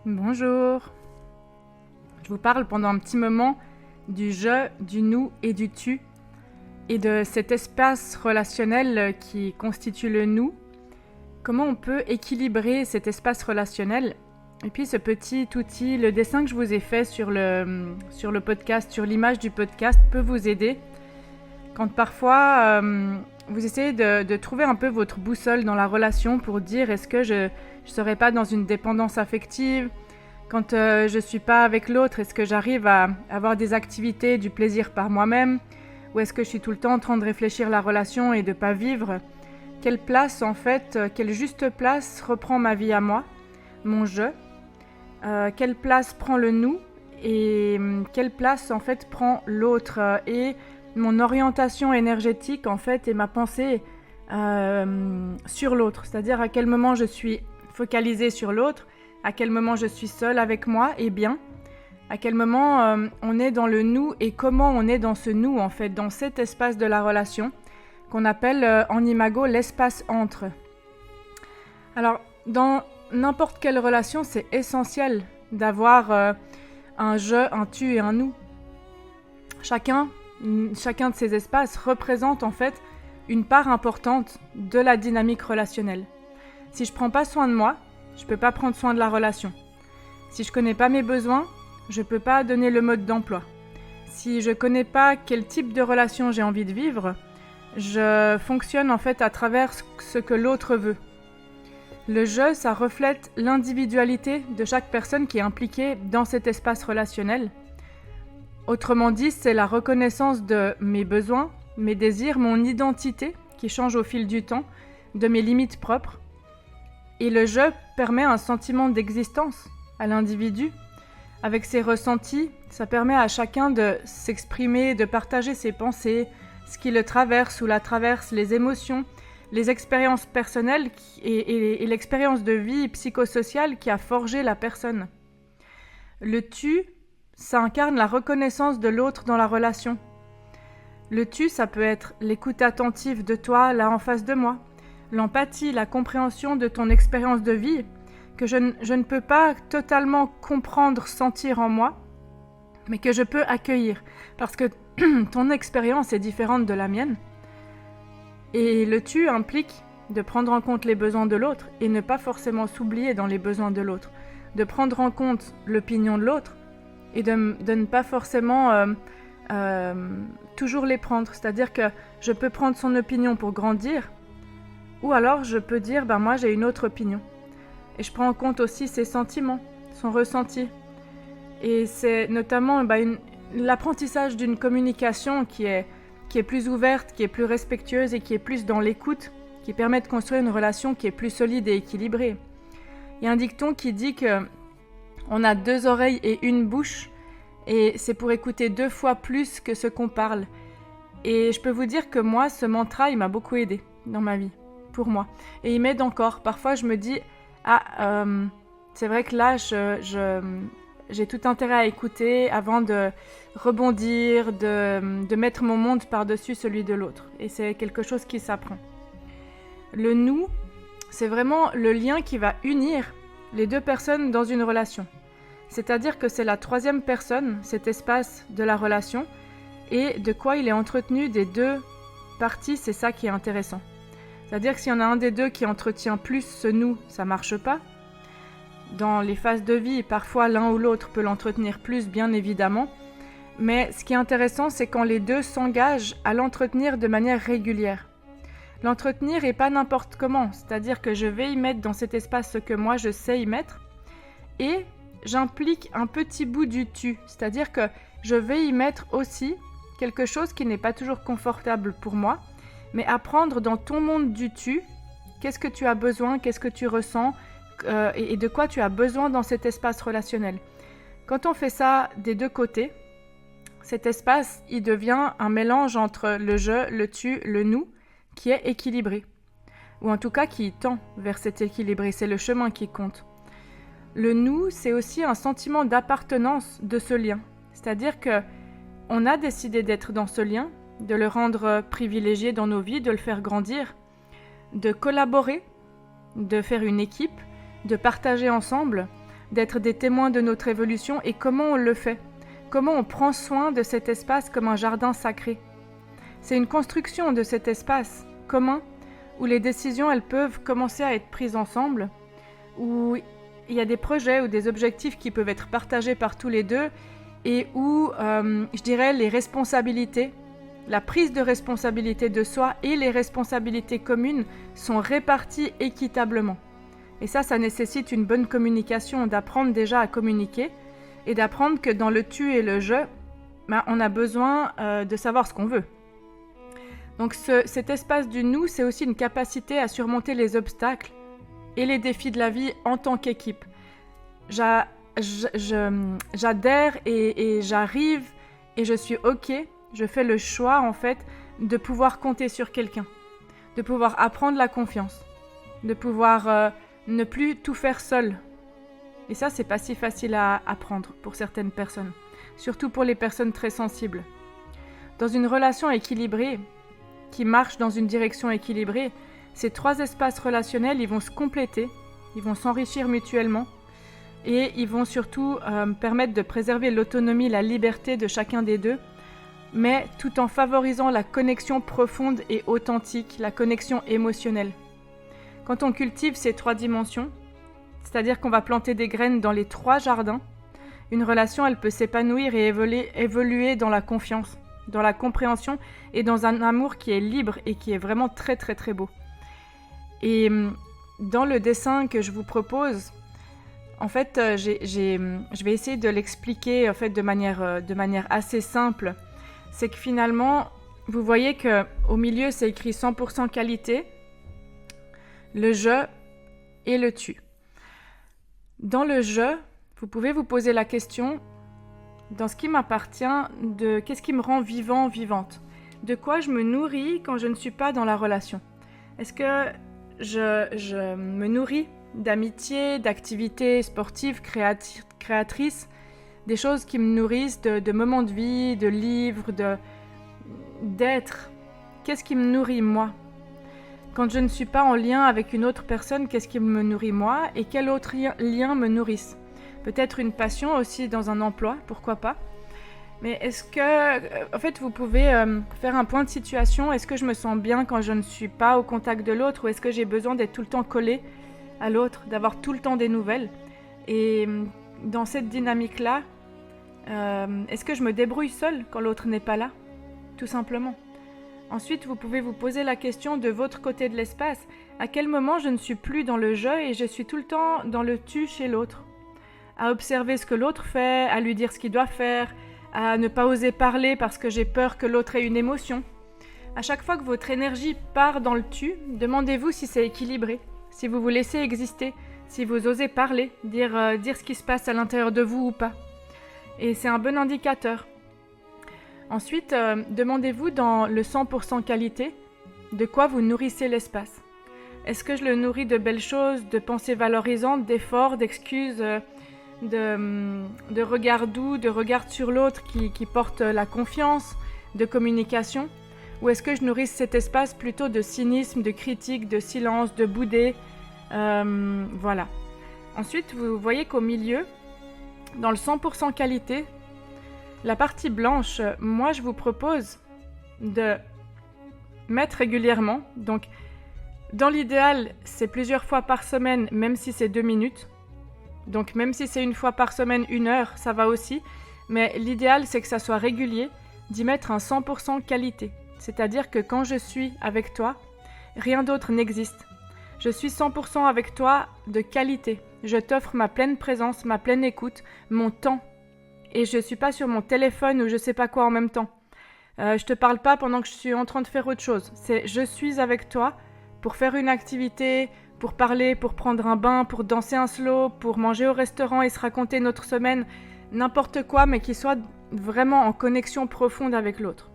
Bonjour. Je vous parle pendant un petit moment du je, du nous et du tu, et de cet espace relationnel qui constitue le nous. Comment on peut équilibrer cet espace relationnel? Et puis ce petit outil, le dessin que je vous ai fait sur le podcast, sur l'image du podcast, peut vous aider. Quand parfois vous essayez de trouver un peu votre boussole dans la relation pour dire est-ce que je ne serais pas dans une dépendance affective? Quand je ne suis pas avec l'autre, est-ce que j'arrive à avoir des activités, du plaisir par moi-même? Ou est-ce que je suis tout le temps en train de réfléchir la relation et de ne pas vivre? Quelle place en fait, quelle juste place reprend ma vie à moi, mon je? Quelle place prend le nous? Et quelle place en fait prend l'autre? Et mon orientation énergétique en fait et ma pensée sur l'autre, c'est-à-dire à quel moment je suis focalisée sur l'autre, à quel moment je suis seule avec moi et bien, à quel moment on est dans le nous et comment on est dans ce nous en fait, dans cet espace de la relation qu'on appelle en imago l'espace entre. Alors dans n'importe quelle relation, c'est essentiel d'avoir un je, un tu et un nous. Chacun de ces espaces représente en fait une part importante de la dynamique relationnelle. Si je ne prends pas soin de moi, je ne peux pas prendre soin de la relation. Si je ne connais pas mes besoins, je ne peux pas donner le mode d'emploi. Si je ne connais pas quel type de relation j'ai envie de vivre, je fonctionne en fait à travers ce que l'autre veut. Le je, ça reflète l'individualité de chaque personne qui est impliquée dans cet espace relationnel. Autrement dit, c'est la reconnaissance de mes besoins, mes désirs, mon identité qui change au fil du temps, de mes limites propres. Et le je permet un sentiment d'existence à l'individu. Avec ses ressentis, ça permet à chacun de s'exprimer, de partager ses pensées, ce qui le traverse ou la traverse, les émotions, les expériences personnelles et l'expérience de vie psychosociale qui a forgé la personne. Le tu, ça incarne la reconnaissance de l'autre dans la relation. Le tu, ça peut être l'écoute attentive de toi là en face de moi, l'empathie, la compréhension de ton expérience de vie que je ne peux pas totalement comprendre, sentir en moi, mais que je peux accueillir parce que ton expérience est différente de la mienne. Et le tu implique de prendre en compte les besoins de l'autre et ne pas forcément s'oublier dans les besoins de l'autre, de prendre en compte l'opinion de l'autre et de ne pas forcément toujours les prendre. C'est-à-dire que je peux prendre son opinion pour grandir ou alors je peux dire moi j'ai une autre opinion. Et je prends en compte aussi ses sentiments, son ressenti. Et c'est notamment l'apprentissage d'une communication qui est plus ouverte, qui est plus respectueuse et qui est plus dans l'écoute, qui permet de construire une relation qui est plus solide et équilibrée. Il y a un dicton qui dit que on a 2 oreilles et une bouche, et c'est pour écouter 2 fois plus que ce qu'on parle. Et je peux vous dire que moi, ce mantra, il m'a beaucoup aidé dans ma vie, pour moi. Et il m'aide encore. Parfois, je me dis, c'est vrai que là, j'ai tout intérêt à écouter avant de rebondir, de mettre mon monde par-dessus celui de l'autre. Et c'est quelque chose qui s'apprend. Le nous, c'est vraiment le lien qui va unir les 2 personnes dans une relation. C'est-à-dire que c'est la 3e personne, cet espace de la relation, et de quoi il est entretenu des 2 parties, c'est ça qui est intéressant. C'est-à-dire que s'il y en a un des 2 qui entretient plus ce nous, ça marche pas. Dans les phases de vie, parfois l'un ou l'autre peut l'entretenir plus, bien évidemment. Mais ce qui est intéressant, c'est quand les 2 s'engagent à l'entretenir de manière régulière. L'entretenir et pas n'importe comment, c'est-à-dire que je vais y mettre dans cet espace ce que moi je sais y mettre, et j'implique un petit bout du tu, c'est-à-dire que je vais y mettre aussi quelque chose qui n'est pas toujours confortable pour moi, mais apprendre dans ton monde du tu, qu'est-ce que tu as besoin, qu'est-ce que tu ressens, et de quoi tu as besoin dans cet espace relationnel. Quand on fait ça des 2 côtés, cet espace, il devient un mélange entre le je, le tu, le nous, qui est équilibré. Ou en tout cas qui tend vers cet équilibré, c'est le chemin qui compte. Le nous, c'est aussi un sentiment d'appartenance de ce lien. C'est-à-dire que on a décidé d'être dans ce lien, de le rendre privilégié dans nos vies, de le faire grandir, de collaborer, de faire une équipe, de partager ensemble, d'être des témoins de notre évolution et comment on le fait. Comment on prend soin de cet espace comme un jardin sacré. C'est une construction de cet espace commun où les décisions elles peuvent commencer à être prises ensemble, où il y a des projets ou des objectifs qui peuvent être partagés par tous les deux et où, je dirais, les responsabilités, la prise de responsabilité de soi et les responsabilités communes sont réparties équitablement. Et ça nécessite une bonne communication, d'apprendre déjà à communiquer et d'apprendre que dans le tu et le je, on a besoin de savoir ce qu'on veut. Donc cet espace du nous, c'est aussi une capacité à surmonter les obstacles et les défis de la vie en tant qu'équipe. J'adhère et j'arrive et je suis OK, je fais le choix en fait de pouvoir compter sur quelqu'un, de pouvoir apprendre la confiance, de pouvoir ne plus tout faire seul. Et ça, c'est pas si facile à apprendre pour certaines personnes, surtout pour les personnes très sensibles. Dans une relation équilibrée, qui marche dans une direction équilibrée, ces 3 espaces relationnels, ils vont se compléter, ils vont s'enrichir mutuellement et ils vont surtout permettre de préserver l'autonomie, la liberté de chacun des deux, mais tout en favorisant la connexion profonde et authentique, la connexion émotionnelle. Quand on cultive ces 3 dimensions, c'est-à-dire qu'on va planter des graines dans les 3 jardins, une relation, elle peut s'épanouir et évoluer dans la confiance, dans la compréhension et dans un amour qui est libre et qui est vraiment très très très beau. Et dans le dessin que je vous propose, en fait, je vais essayer de l'expliquer en fait, de manière assez simple. C'est que finalement, vous voyez qu'au milieu, c'est écrit 100% qualité, le je et le tu. Dans le je, vous pouvez vous poser la question, dans ce qui m'appartient, de qu'est-ce qui me rend vivant, vivante? De quoi je me nourris quand je ne suis pas dans la relation? Est-ce que je me nourris d'amitié, d'activités sportives, créatrices, des choses qui me nourrissent de moments de vie, de livres, d'être? Qu'est-ce qui me nourrit moi? Quand je ne suis pas en lien avec une autre personne, qu'est-ce qui me nourrit moi? Et quel autre lien me nourrissent? Peut-être une passion aussi dans un emploi, pourquoi pas? Mais est-ce que, en fait, vous pouvez faire un point de situation. Est-ce que je me sens bien quand je ne suis pas au contact de l'autre, ou est-ce que j'ai besoin d'être tout le temps collée à l'autre, d'avoir tout le temps des nouvelles? Et dans cette dynamique-là, est-ce que je me débrouille seule quand l'autre n'est pas là? Tout simplement. Ensuite, vous pouvez vous poser la question de votre côté de l'espace. À quel moment je ne suis plus dans le je et je suis tout le temps dans le tu chez l'autre? À observer ce que l'autre fait, à lui dire ce qu'il doit faire, à ne pas oser parler parce que j'ai peur que l'autre ait une émotion. À chaque fois que votre énergie part dans le tu, demandez-vous si c'est équilibré, si vous vous laissez exister, si vous osez parler, dire ce qui se passe à l'intérieur de vous ou pas. Et c'est un bon indicateur. Ensuite, demandez-vous dans le 100% qualité, de quoi vous nourrissez l'espace. Est-ce que je le nourris de belles choses, de pensées valorisantes, d'efforts, d'excuses, de regard doux, de regard sur l'autre qui porte la confiance, de communication? Ou est-ce que je nourris cet espace plutôt de cynisme, de critique, de silence, de boudé? Voilà. Ensuite, vous voyez qu'au milieu, dans le 100% qualité, la partie blanche, moi je vous propose de mettre régulièrement. Donc, dans l'idéal, c'est plusieurs fois par semaine, même si c'est 2 minutes. Donc, même si c'est une fois par semaine, 1 heure, ça va aussi. Mais l'idéal, c'est que ça soit régulier, d'y mettre un 100% qualité. C'est-à-dire que quand je suis avec toi, rien d'autre n'existe. Je suis 100% avec toi de qualité. Je t'offre ma pleine présence, ma pleine écoute, mon temps. Et je ne suis pas sur mon téléphone ou je ne sais pas quoi en même temps. Je te parle pas pendant que je suis en train de faire autre chose. C'est je suis avec toi pour faire une activité, pour parler, pour prendre un bain, pour danser un slow, pour manger au restaurant et se raconter notre semaine, n'importe quoi, mais qui soit vraiment en connexion profonde avec l'autre.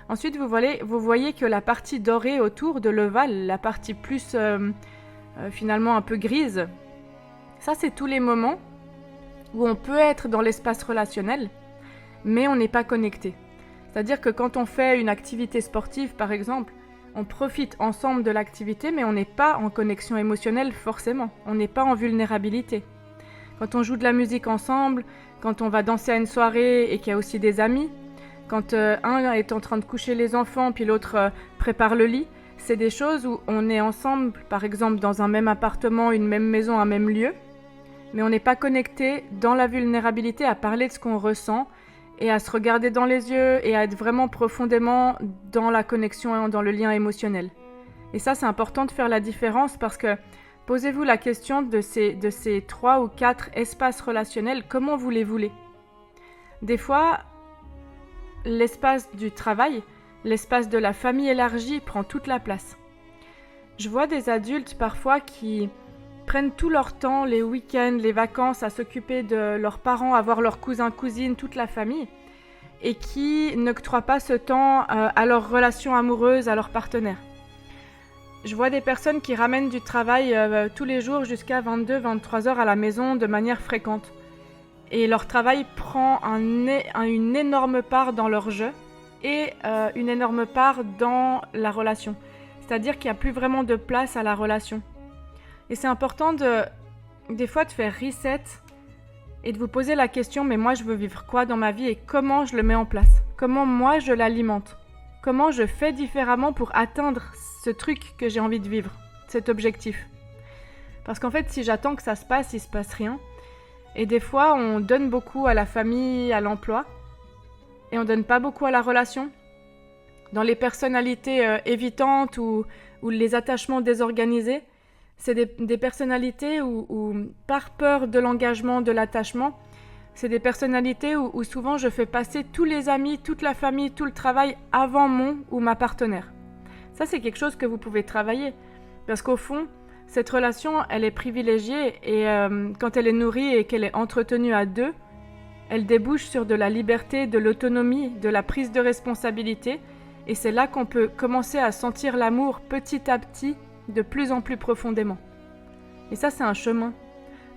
Ensuite, vous voyez que la partie dorée autour de l'ovale, la partie plus finalement un peu grise, ça c'est tous les moments où on peut être dans l'espace relationnel, mais on n'est pas connecté. C'est-à-dire que quand on fait une activité sportive, par exemple, on profite ensemble de l'activité, mais on n'est pas en connexion émotionnelle forcément. On n'est pas en vulnérabilité. Quand on joue de la musique ensemble, quand on va danser à une soirée et qu'il y a aussi des amis, quand un est en train de coucher les enfants puis l'autre prépare le lit, c'est des choses où on est ensemble, par exemple dans un même appartement, une même maison, un même lieu, mais on n'est pas connecté dans la vulnérabilité à parler de ce qu'on ressent et à se regarder dans les yeux et à être vraiment profondément dans la connexion et dans le lien émotionnel. Et ça, c'est important de faire la différence parce que posez-vous la question de ces 3 ou 4 espaces relationnels, comment vous les voulez? Des fois, l'espace du travail, l'espace de la famille élargie prend toute la place. Je vois des adultes parfois qui prennent tout leur temps, les week-ends, les vacances, à s'occuper de leurs parents, à voir leurs cousins, cousines, toute la famille, et qui n'octroient pas ce temps à leurs relations amoureuses, à leurs partenaires. Je vois des personnes qui ramènent du travail tous les jours jusqu'à 22-23 heures à la maison de manière fréquente. Et leur travail prend une énorme part dans leur jeu et une énorme part dans la relation. C'est-à-dire qu'il n'y a plus vraiment de place à la relation. Et c'est important des fois de faire reset et de vous poser la question, mais moi je veux vivre quoi dans ma vie et comment je le mets en place? Comment moi je l'alimente? Comment je fais différemment pour atteindre ce truc que j'ai envie de vivre, cet objectif? Parce qu'en fait, si j'attends que ça se passe, il se passe rien. Et des fois, on donne beaucoup à la famille, à l'emploi, et on donne pas beaucoup à la relation. Dans les personnalités évitantes ou les attachements désorganisés, c'est des personnalités où, par peur de l'engagement, de l'attachement, c'est des personnalités où souvent je fais passer tous les amis, toute la famille, tout le travail avant mon ou ma partenaire. Ça, c'est quelque chose que vous pouvez travailler. Parce qu'au fond, cette relation, elle est privilégiée et quand elle est nourrie et qu'elle est entretenue à deux, elle débouche sur de la liberté, de l'autonomie, de la prise de responsabilité. Et c'est là qu'on peut commencer à sentir l'amour petit à petit, de plus en plus profondément. Et ça, c'est un chemin.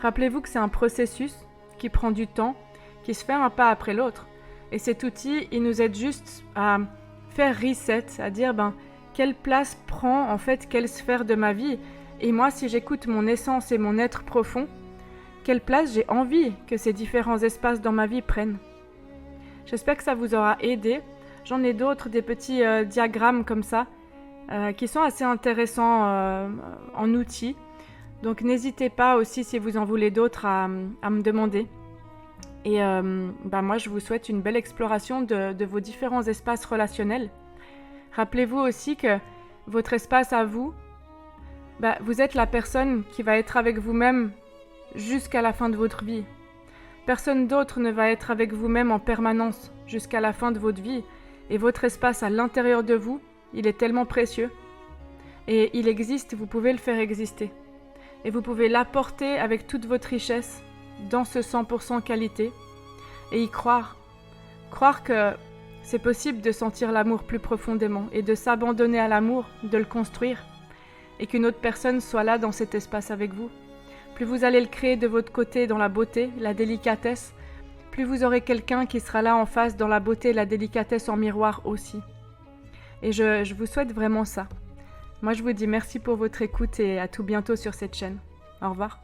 Rappelez-vous que c'est un processus qui prend du temps, qui se fait un pas après l'autre. Et cet outil, il nous aide juste à faire reset, à dire quelle place prend en fait quelle sphère de ma vie. Et moi, si j'écoute mon essence et mon être profond, quelle place j'ai envie que ces différents espaces dans ma vie prennent. J'espère que ça vous aura aidé. J'en ai d'autres, des petits diagrammes comme ça, qui sont assez intéressants en outils. Donc n'hésitez pas aussi, si vous en voulez d'autres, à me demander. Et moi, je vous souhaite une belle exploration de vos différents espaces relationnels. Rappelez-vous aussi que votre espace à vous, vous êtes la personne qui va être avec vous-même jusqu'à la fin de votre vie. Personne d'autre ne va être avec vous-même en permanence jusqu'à la fin de votre vie. Et votre espace à l'intérieur de vous, il est tellement précieux. Et il existe, vous pouvez le faire exister. Et vous pouvez l'apporter avec toute votre richesse dans ce 100% qualité. Et y croire. Croire que c'est possible de sentir l'amour plus profondément et de s'abandonner à l'amour, de le construire. Et qu'une autre personne soit là dans cet espace avec vous. Plus vous allez le créer de votre côté dans la beauté, la délicatesse, plus vous aurez quelqu'un qui sera là en face dans la beauté et la délicatesse en miroir aussi. Et je vous souhaite vraiment ça. Moi, je vous dis merci pour votre écoute et à tout bientôt sur cette chaîne. Au revoir.